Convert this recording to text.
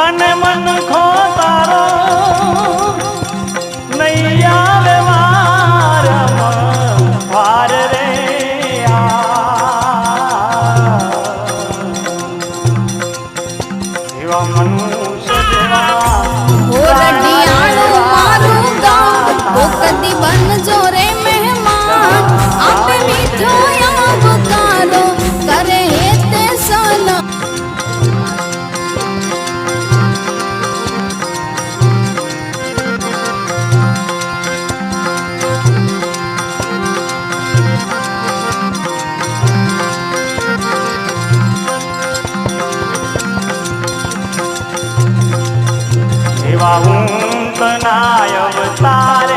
અને મન ખો તારો નહીં આવે વાર રે એવા મનુષ્ય જેવા મારું ગામ કદી બનજો રે મહેમાન આપે મીઠો આવકારો કરે તે સનમ એવા ઊંટ ના અવતાર